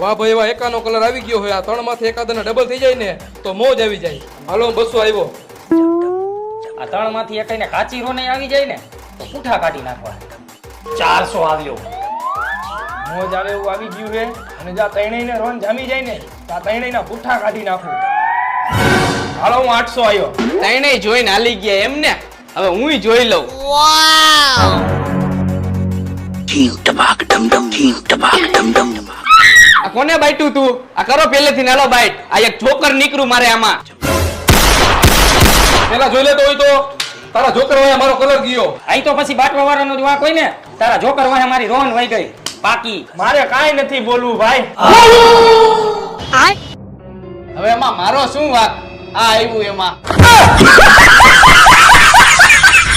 વાહ ભાઈ વાહ, એકાનો કલર આવી ગયો હોય. આ ત્રણમાંથી એકાદને ડબલ થઈ જાય ને તો મોજ આવી જાય. હાલો 200 આવ્યો. આ ત્રણમાંથી એકાઈને કાચી રોને આવી જાય ને તો પૂઠા કાઢી નાખવા. 400 આવ્યો. મોજ આવે એવું આવી ગયું છે અને જા ત્રણેયને રોન જામી જાય ને તો આ ત્રણેયના પૂઠા કાઢી નાખું. હાલો હું 800 આવ્યો. ત્રણેય જોઈને હાલી ગયા એમ ને. હવે હુંય જોઈ લઉં. આ કોને બાઈટું તું? આ કરો પહેલેથી નાલો બાઈટ. આ એક જોકર નીકળું મારે આમાં. પેલા જોઈ લેતો હોય તો તારા જોકર વાયા મારો કલર ગયો. આઈ તો પછી બાટવા વાળાનો વાંક હોય ને. તારા જોકર વાહે મારી રોન વહી ગઈ પાકી. મારે કાંઈ નથી બોલવું ભાઈ. હવે એમાં મારો શું વાંક? આ આવ્યું એમાં